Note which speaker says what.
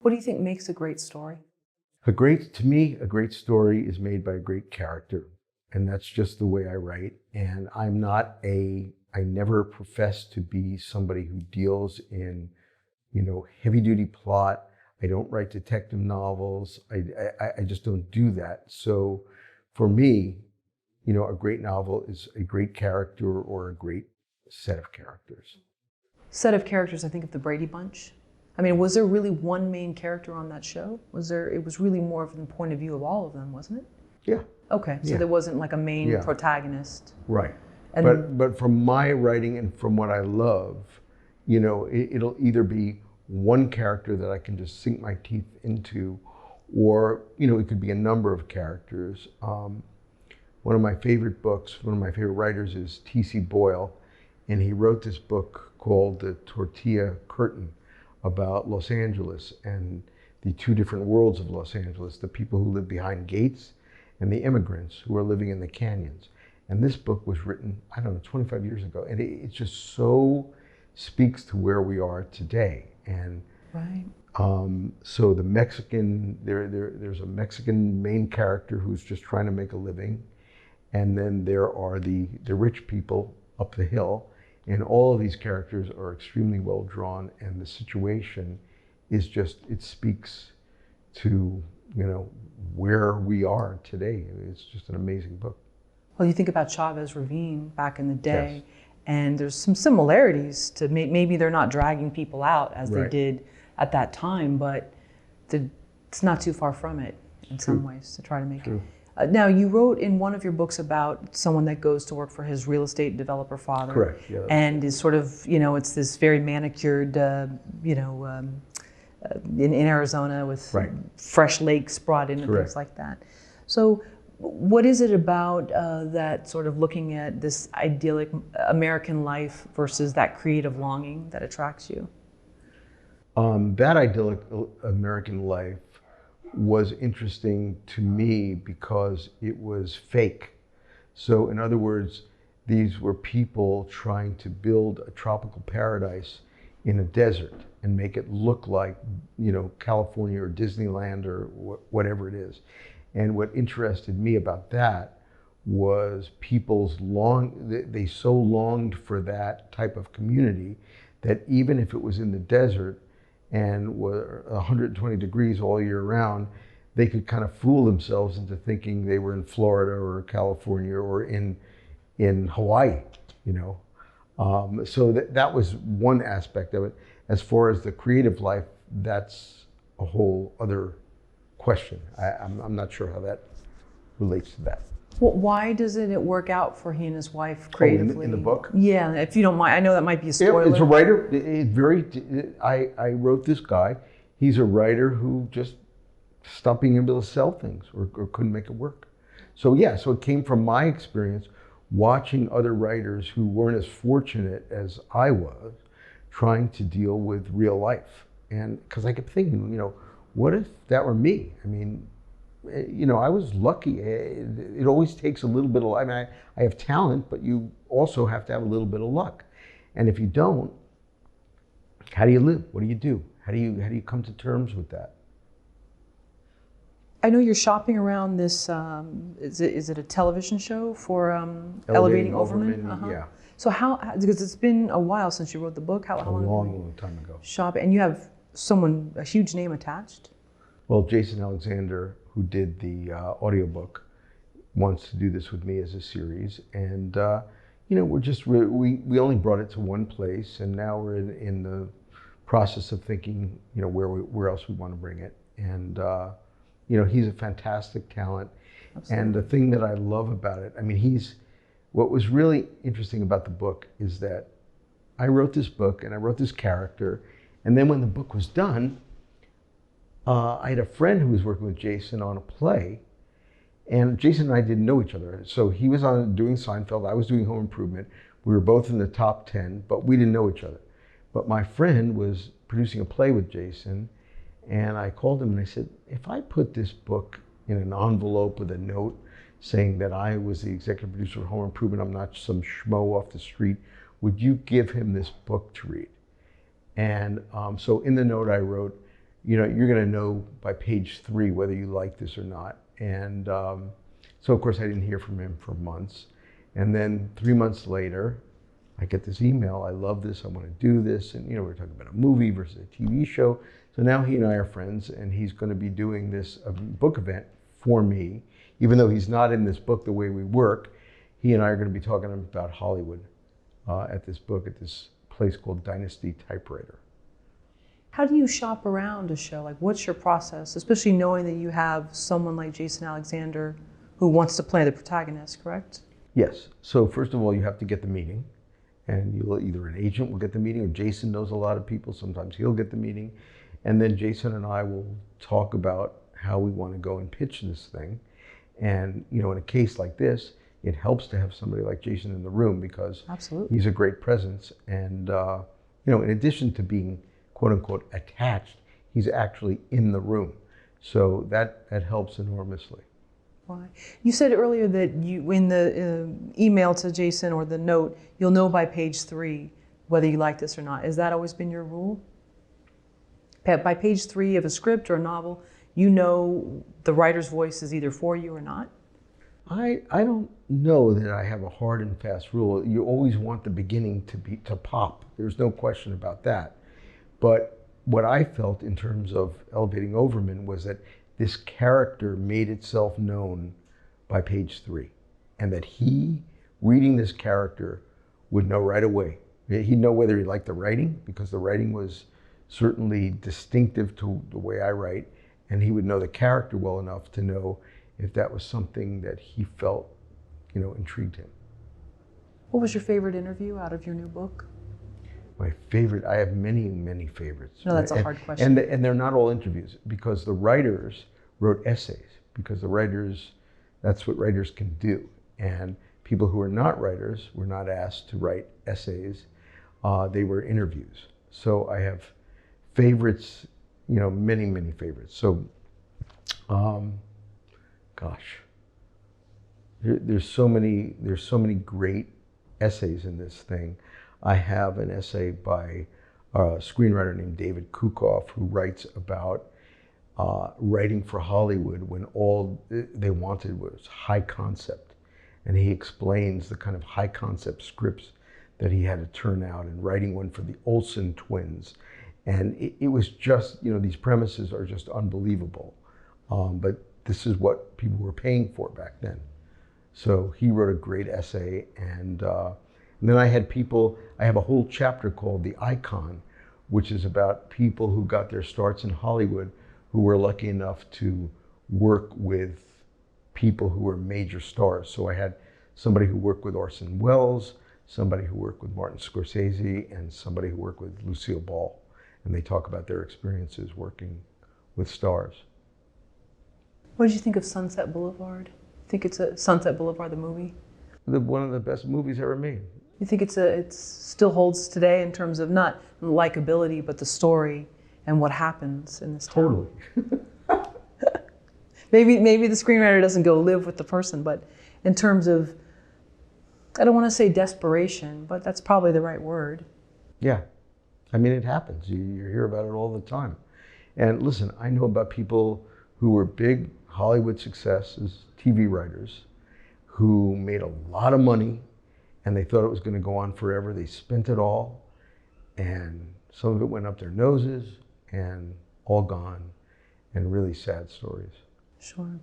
Speaker 1: What do you think makes a great story?
Speaker 2: To me, a great story is made by a great character. And that's just the way I write. And I never profess to be somebody who deals in, heavy duty plot. I don't write detective novels. I just don't do that. So for me, a great novel is a great character or a great set of characters.
Speaker 1: Set of characters, I think of the Brady Bunch. I mean, was there really one main character on that show? It was really more from the point of view of all of them, wasn't it?
Speaker 2: Yeah.
Speaker 1: Okay, so there wasn't like a main protagonist.
Speaker 2: Right.
Speaker 1: And
Speaker 2: But from my writing and from what I love, it'll either be one character that I can just sink my teeth into, or, it could be a number of characters. One of my favorite books, one of my favorite writers is T.C. Boyle, and he wrote this book called The Tortilla Curtain about Los Angeles and the two different worlds of Los Angeles, the people who live behind gates and the immigrants who are living in the canyons. And this book was written, 25 years ago, and it just so speaks to where we are today. And
Speaker 1: right.
Speaker 2: So the Mexican, there's a Mexican main character who's just trying to make a living, and then there are the rich people up the hill, and all of these characters are extremely well drawn, and the situation is just, it speaks to, where we are today. It's just an amazing book.
Speaker 1: Well, you think about Chavez Ravine back in the day,
Speaker 2: Yes.
Speaker 1: and there's some similarities to maybe they're not dragging people out as they
Speaker 2: Right.
Speaker 1: did at that time, but it's not too far from it in some ways to try to make it. Now, you wrote in one of your books about someone that goes to work for his real estate developer father.
Speaker 2: Correct. Yeah.
Speaker 1: And is sort of, it's this very manicured, in Arizona with
Speaker 2: Right.
Speaker 1: fresh lakes brought in and
Speaker 2: Correct.
Speaker 1: things like that. So what is it about that sort of looking at this idyllic American life versus that creative longing that attracts you?
Speaker 2: That idyllic American life was interesting to me because it was fake. So in other words, these were people trying to build a tropical paradise in a desert and make it look like, California or Disneyland or whatever it is. And what interested me about that was they so longed for that type of community that even if it was in the desert and were 120 degrees all year round, they could kind of fool themselves into thinking they were in Florida or California or in Hawaii, So that was one aspect of it. As far as the creative life, that's a whole other question. I'm not sure how that relates to that.
Speaker 1: Well, why doesn't it work out for he and his wife creatively?
Speaker 2: In the book?
Speaker 1: Yeah, if you don't mind. I know that might be a spoiler.
Speaker 2: It's a writer. I wrote this guy. He's a writer who just stopped being able to sell things or couldn't make it work. So it came from my experience watching other writers who weren't as fortunate as I was trying to deal with real life. And because I kept thinking, what if that were me? I mean, I was lucky. It always takes a little bit of, I have talent, but you also have to have a little bit of luck. And if you don't, how do you live? What do you do? How do you come to terms with that?
Speaker 1: I know you're shopping around this, is it a television show for Elevating Overman?
Speaker 2: Yeah.
Speaker 1: So because it's been a while since you wrote the book, how long?
Speaker 2: Long time ago.
Speaker 1: And you have a huge name attached?
Speaker 2: Well, Jason Alexander, who did the audiobook, wants to do this with me as a series. And, we only brought it to one place, and now we're in the process of thinking, where else we want to bring it. And, he's a fantastic talent. Absolutely. And the thing that I love about it, what was really interesting about the book is that I wrote this book and I wrote this character. And then when the book was done, I had a friend who was working with Jason on a play, and Jason and I didn't know each other. So he was doing Seinfeld, I was doing Home Improvement. We were both in the top 10, but we didn't know each other. But my friend was producing a play with Jason, and I called him and I said, if I put this book in an envelope with a note saying that I was the executive producer of Home Improvement, I'm not some schmo off the street, would you give him this book to read? And so in the note I wrote, you're going to know by page 3 whether you like this or not. And so, of course, I didn't hear from him for months. And then 3 months later, I get this email, I love this, I want to do this. And, we're talking about a movie versus a TV show. So now he and I are friends, and he's going to be doing this book event for me. Even though he's not in this book the way we work, he and I are going to be talking about Hollywood at this place called Dynasty Typewriter.
Speaker 1: How do you shop around a show? Like, what's your process, especially knowing that you have someone like Jason Alexander who wants to play the protagonist, correct?
Speaker 2: Yes. So first of all, you have to get the meeting, and either an agent will get the meeting, or Jason knows a lot of people. Sometimes he'll get the meeting, and then Jason and I will talk about how we want to go and pitch this thing. And in a case like this, it helps to have somebody like Jason in the room, because
Speaker 1: Absolutely.
Speaker 2: He's a great presence. And in addition to being quote unquote attached, he's actually in the room, so that helps enormously.
Speaker 1: Why? You said earlier that you, in the email to Jason or the note, you'll know by page 3 whether you like this or not. Has that always been your rule? By page 3 of a script or a novel, you know the writer's voice is either for you or not?
Speaker 2: I don't know that I have a hard and fast rule. You always want the beginning to pop. There's no question about that. But what I felt in terms of Elevating Overman was that this character made itself known by page 3, and that he, reading this character, would know right away. He'd know whether he liked the writing, because the writing was certainly distinctive to the way I write, and he would know the character well enough to know if that was something that he felt, intrigued him.
Speaker 1: What was your favorite interview out of your new book?
Speaker 2: My favorite, I have many, many favorites.
Speaker 1: No, that's a hard question.
Speaker 2: And they're not all interviews, because the writers wrote essays, because that's what writers can do. And people who are not writers were not asked to write essays, they were interviews. So I have favorites, many, many favorites. So, there's so many great essays in this thing. I have an essay by a screenwriter named David Kukoff, who writes about writing for Hollywood when all they wanted was high concept. And he explains the kind of high concept scripts that he had to turn out, and writing one for the Olsen twins. And it was just, these premises are just unbelievable. But this is what people were paying for back then. So he wrote a great essay. And then I have a whole chapter called The Icon, which is about people who got their starts in Hollywood, who were lucky enough to work with people who were major stars. So I had somebody who worked with Orson Welles, somebody who worked with Martin Scorsese, and somebody who worked with Lucille Ball. And they talk about their experiences working with stars.
Speaker 1: What did you think of Sunset Boulevard? Think it's Sunset Boulevard, the movie?
Speaker 2: One of the best movies ever made.
Speaker 1: You think it still holds today in terms of not likability, but the story and what happens in this town?
Speaker 2: Totally.
Speaker 1: Maybe the screenwriter doesn't go live with the person, but in terms of, I don't want to say desperation, but that's probably the right word.
Speaker 2: Yeah. I mean, it happens. You hear about it all the time. And listen, I know about people who were big Hollywood successes, TV writers, who made a lot of money, and they thought it was going to go on forever. They spent it all, and some of it went up their noses, and all gone, and really sad stories.
Speaker 1: Sure.